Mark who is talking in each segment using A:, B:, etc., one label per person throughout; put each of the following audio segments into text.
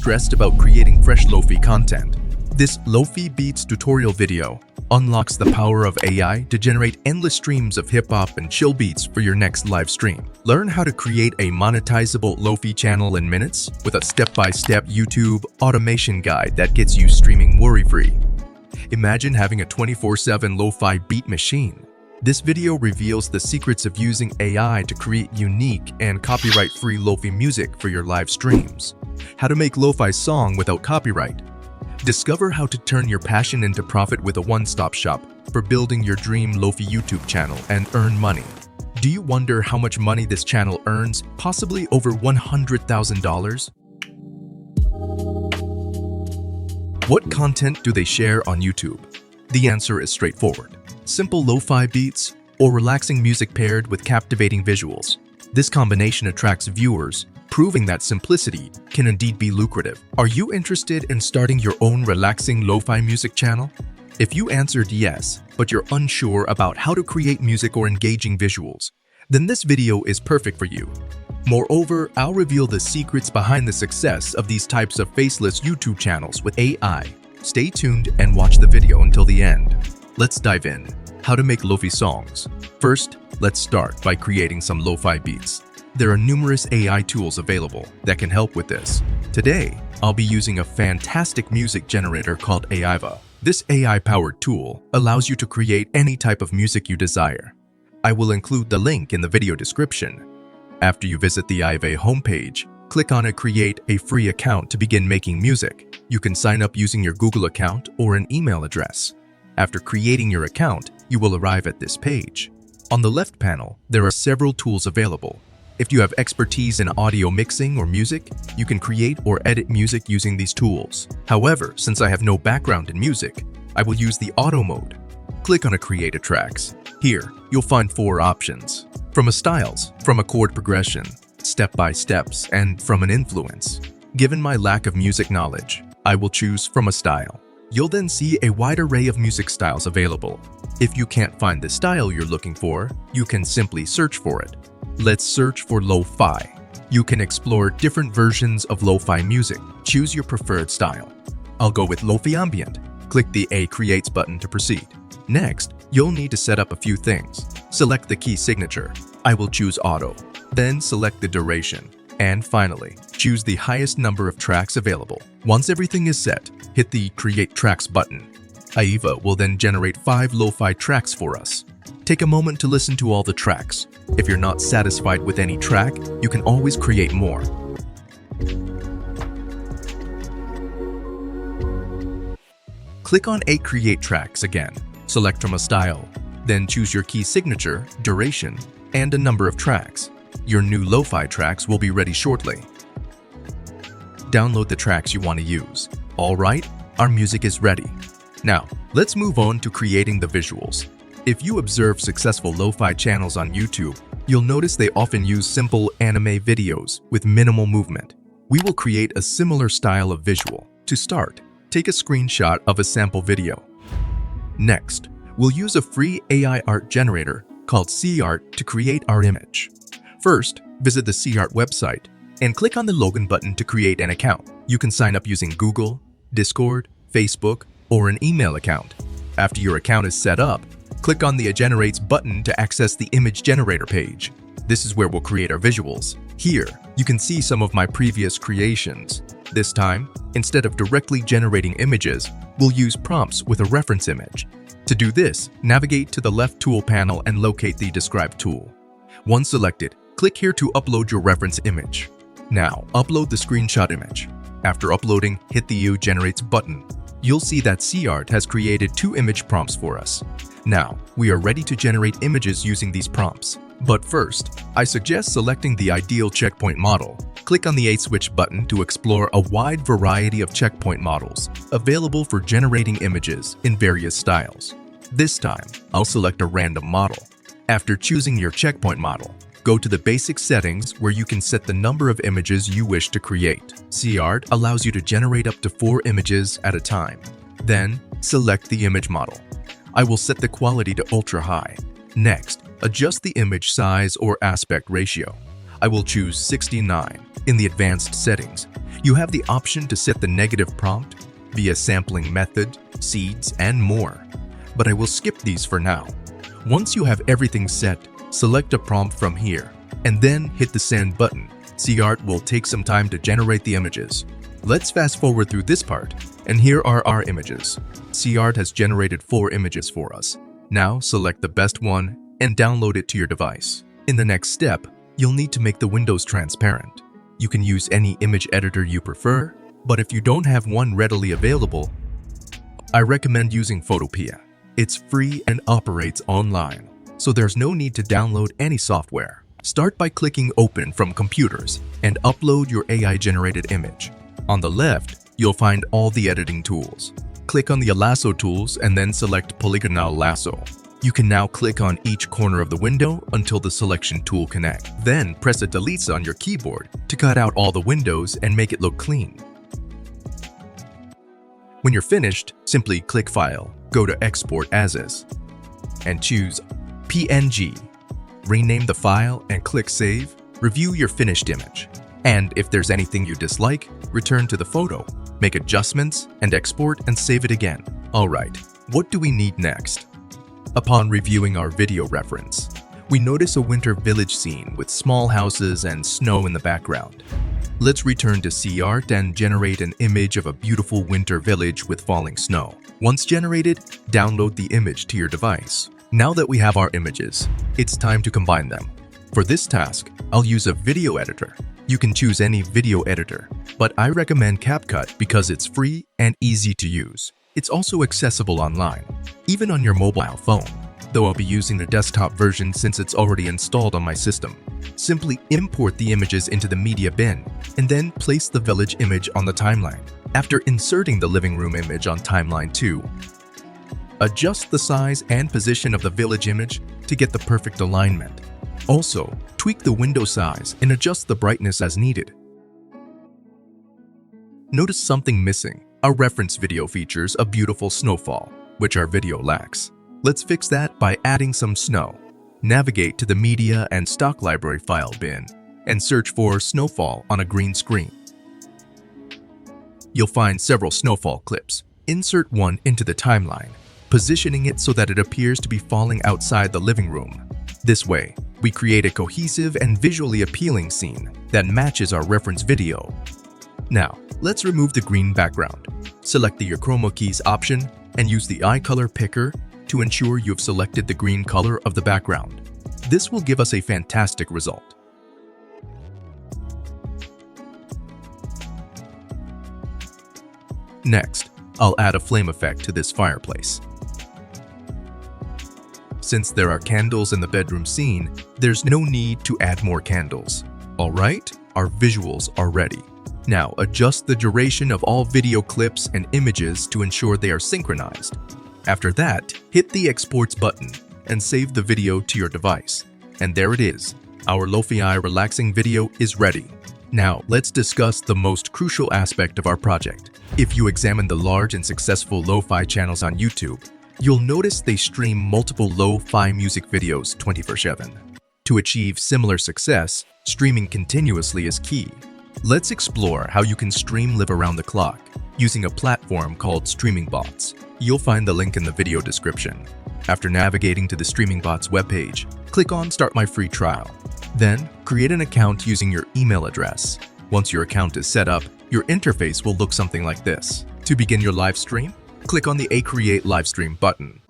A: stressed about creating fresh LoFi content? This LoFi Beats tutorial video unlocks the power of AI to generate endless streams of hip-hop and chill beats for your next live stream. Learn how to create a monetizable LoFi channel in minutes with a step-by-step YouTube automation guide that gets you streaming worry-free. Imagine having a 24/7 LoFi beat machine. This video reveals the secrets of using AI to create unique and copyright-free LoFi music for your live streams. How to make LoFi Song without copyright. Discover how to turn your passion into profit with a one-stop shop for building your dream LoFi YouTube channel and earn money. Do you wonder how much money this channel earns? Possibly over $100,000? What content do they share on YouTube? The answer is straightforward. Simple lo-fi beats or relaxing music paired with captivating visuals. This combination attracts viewers, proving that simplicity can indeed be lucrative. Are you interested in starting your own relaxing lo-fi music channel? If you answered yes, but you're unsure about how to create music or engaging visuals, then this video is perfect for you. Moreover, I'll reveal the secrets behind the success of these types of faceless YouTube channels with AI. Stay tuned and watch the video until the end. Let's dive in. How to make LoFi songs. First, let's start by creating some lo-fi beats. There are numerous AI tools available that can help with this. Today, I'll be using a fantastic music generator called AIVA. This AI-powered tool allows you to create any type of music you desire. I will include the link in the video description. After you visit the AIVA homepage, click on Create a free account to begin making music. You can sign up using your Google account or an email address. After creating your account, you will arrive at this page. On the left panel, there are several tools available. If you have expertise in audio mixing or music, you can create or edit music using these tools. However, since I have no background in music, I will use the auto mode. Click on Create a Tracks. Here, you'll find 4 options. From a styles, from a chord progression, step-by-steps, and from an influence. Given my lack of music knowledge, I will choose from a style. You'll then see a wide array of music styles available. If you can't find the style you're looking for, you can simply search for it. Let's search for lo-fi. You can explore different versions of lo-fi music. Choose your preferred style. I'll go with lo-fi ambient. Click the A Creates button to proceed. Next, you'll need to set up a few things. Select the key signature. I will choose auto. Then select the duration. And finally, choose the highest number of tracks available. Once everything is set, hit the Create Tracks button. AIVA will then generate 5 lo-fi tracks for us. Take a moment to listen to all the tracks. If you're not satisfied with any track, you can always create more. Click on Create Tracks again. Select from a style. Then choose your key signature, duration, and a number of tracks. Your new lo-fi tracks will be ready shortly. Download the tracks you want to use. All right, our music is ready. Now, let's move on to creating the visuals. If you observe successful lo-fi channels on YouTube, you'll notice they often use simple anime videos with minimal movement. We will create a similar style of visual. To start, take a screenshot of a sample video. Next, we'll use a free AI art generator called CArt to create our image. First, visit the CArt website and click on the login button to create an account. You can sign up using Google, Discord, Facebook, or an email account. After your account is set up, click on the Generates button to access the image generator page. This is where we'll create our visuals. Here, you can see some of my previous creations. This time, instead of directly generating images, we'll use prompts with a reference image. To do this, navigate to the left tool panel and locate the Describe tool. Once selected, click here to upload your reference image. Now, upload the screenshot image. After uploading, hit the Generates button. You'll see that CArt has created 2 image prompts for us. Now, we are ready to generate images using these prompts. But first, I suggest selecting the ideal checkpoint model. Click on the A Switch button to explore a wide variety of checkpoint models available for generating images in various styles. This time, I'll select a random model. After choosing your checkpoint model, go to the basic settings where you can set the number of images you wish to create. CArt allows you to generate up to 4 images at a time. Then, select the image model. I will set the quality to ultra high. Next, adjust the image size or aspect ratio. I will choose 69. In the advanced settings, You have the option to set the negative prompt via sampling method, seeds, and more. But I will skip these for now. Once you have everything set, select a prompt from here, and then hit the send button. CArt will take some time to generate the images. Let's fast forward through this part, and here are our images. CArt has generated 4 images for us. Now select the best one and download it to your device. In the next step, you'll need to make the windows transparent. You can use any image editor you prefer, but if you don't have one readily available, I recommend using Photopea. It's free and operates online, so there's no need to download any software. Start by clicking Open from Computers and upload your AI-generated image. On the left, you'll find all the editing tools. Click on the lasso tools and then select Polygonal Lasso. You can now click on each corner of the window until the selection tool connects. Then press a delete on your keyboard to cut out all the windows and make it look clean. When you're finished, simply click File, go to Export As Is, and choose PNG. Rename the file and click Save. Review your finished image. And if there's anything you dislike, return to the photo, make adjustments, and export and save it again. Alright, what do we need next? Upon reviewing our video reference, we notice a winter village scene with small houses and snow in the background. Let's return to CArt and generate an image of a beautiful winter village with falling snow. Once generated, download the image to your device. Now that we have our images, it's time to combine them. For this task, I'll use a video editor. You can choose any video editor, but I recommend CapCut because it's free and easy to use. It's also accessible online, even on your mobile phone, though I'll be using the desktop version since it's already installed on my system. Simply import the images into the media bin and then place the village image on the timeline. After inserting the living room image on timeline 2, adjust the size and position of the village image to get the perfect alignment. Also, tweak the window size and adjust the brightness as needed. Notice something missing. Our reference video features a beautiful snowfall, which our video lacks. Let's fix that by adding some snow. Navigate to the Media and Stock Library file bin and search for Snowfall on a green screen. You'll find several snowfall clips. Insert one into the timeline, positioning it so that it appears to be falling outside the living room. This way, we create a cohesive and visually appealing scene that matches our reference video. Now, let's remove the green background. Select the Your Chroma Keys option and use the eye color picker to ensure you've selected the green color of the background. This will give us a fantastic result. Next, I'll add a flame effect to this fireplace. Since there are candles in the bedroom scene, there's no need to add more candles. Alright, our visuals are ready. Now adjust the duration of all video clips and images to ensure they are synchronized. After that, hit the Exports button and save the video to your device. And there it is. Our LoFi relaxing video is ready. Now let's discuss the most crucial aspect of our project. If you examine the large and successful LoFi channels on YouTube, you'll notice they stream multiple LoFi music videos 24/7. To achieve similar success, streaming continuously is key. Let's explore how you can stream live around the clock using a platform called Streaming Bots. You'll find the link in the video description. After navigating to the Streaming Bots webpage, click on Start My Free Trial. Then, create an account using your email address. Once your account is set up, your interface will look something like this. To begin your live stream, click on the Create Live Stream button.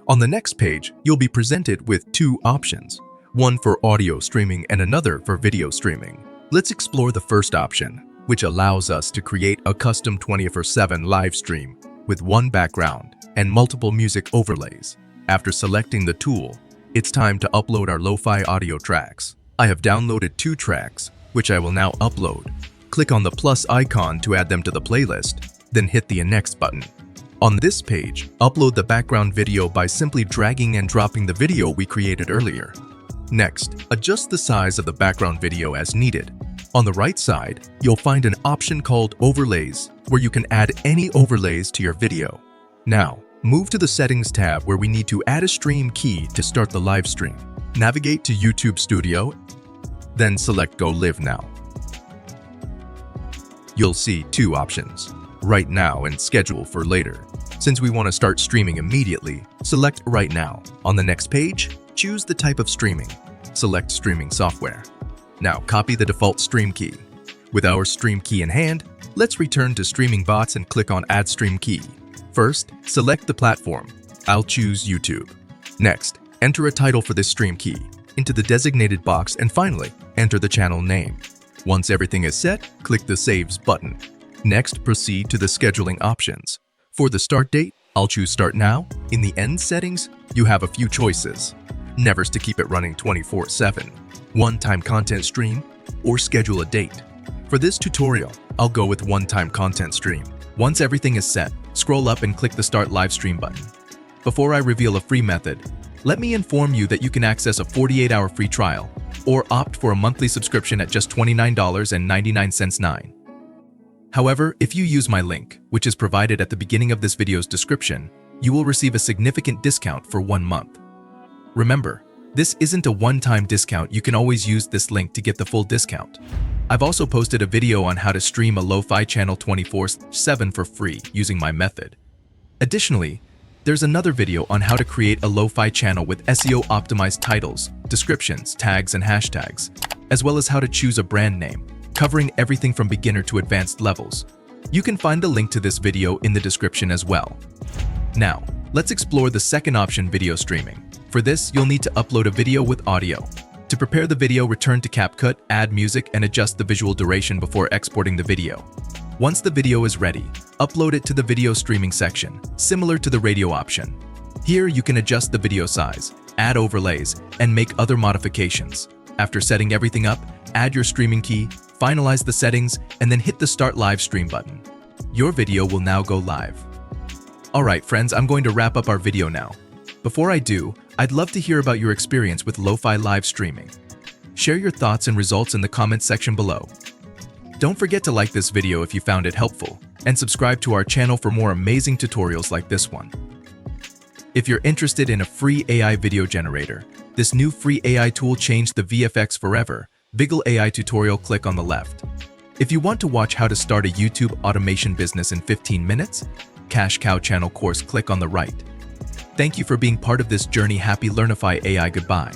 A: On the next page, you'll be presented with 2 options, one for audio streaming and another for video streaming. Let's explore the first option, which allows us to create a custom 24/7 live stream with one background and multiple music overlays. After selecting the tool, it's time to upload our LoFi audio tracks. I have downloaded 2 tracks, which I will now upload. Click on the plus icon to add them to the playlist, then hit the Next button. On this page, upload the background video by simply dragging and dropping the video we created earlier. Next, adjust the size of the background video as needed. On the right side, you'll find an option called Overlays, where you can add any overlays to your video. Now, move to the Settings tab where we need to add a stream key to start the live stream. Navigate to YouTube Studio, then select Go Live Now. You'll see two options, right now and schedule for later. Since we want to start streaming immediately, select right now. On the next page, choose the type of streaming. Select streaming software. Now copy the default stream key. With our stream key in hand, let's return to streaming bots and click on Add Stream Key. First, select the platform. I'll choose YouTube. Next, enter a title for this stream key into the designated box and finally, enter the channel name. Once everything is set, click the Saves button. Next, proceed to the scheduling options. For the start date, I'll choose Start Now. In the end settings, you have a few choices. Nevers to keep it running 24/7, one-time content stream, or schedule a date. For this tutorial, I'll go with one-time content stream. Once everything is set, scroll up and click the Start Live Stream button. Before I reveal a free method, let me inform you that you can access a 48-hour free trial or opt for a monthly subscription at just $29.99. However, if you use my link, which is provided at the beginning of this video's description, you will receive a significant discount for 1 month. Remember, this isn't a one-time discount. You can always use this link to get the full discount. I've also posted a video on how to stream a LoFi channel 24/7 for free using my method. Additionally, there's another video on how to create a LoFi channel with SEO-optimized titles, descriptions, tags, and hashtags, as well as how to choose a brand name, covering everything from beginner to advanced levels. You can find the link to this video in the description as well. Now, let's explore the second option, video streaming. For this, you'll need to upload a video with audio. To prepare the video, return to CapCut, add music, and adjust the visual duration before exporting the video. Once the video is ready, upload it to the video streaming section, similar to the radio option. Here, you can adjust the video size, add overlays, and make other modifications. After setting everything up, add your streaming key, finalize the settings, and then hit the Start Live Stream button. Your video will now go live. Alright friends, I'm going to wrap up our video now. Before I do, I'd love to hear about your experience with LoFi live streaming. Share your thoughts and results in the comments section below. Don't forget to like this video if you found it helpful, and subscribe to our channel for more amazing tutorials like this one. If you're interested in a free AI video generator, this new free AI tool changed the VFX forever. Vigil AI tutorial, click on the left. If you want to watch how to start a YouTube automation business in 15 minutes, Cash Cow channel course, click on the right. Thank you for being part of this journey. Happy Learnify AI. Goodbye.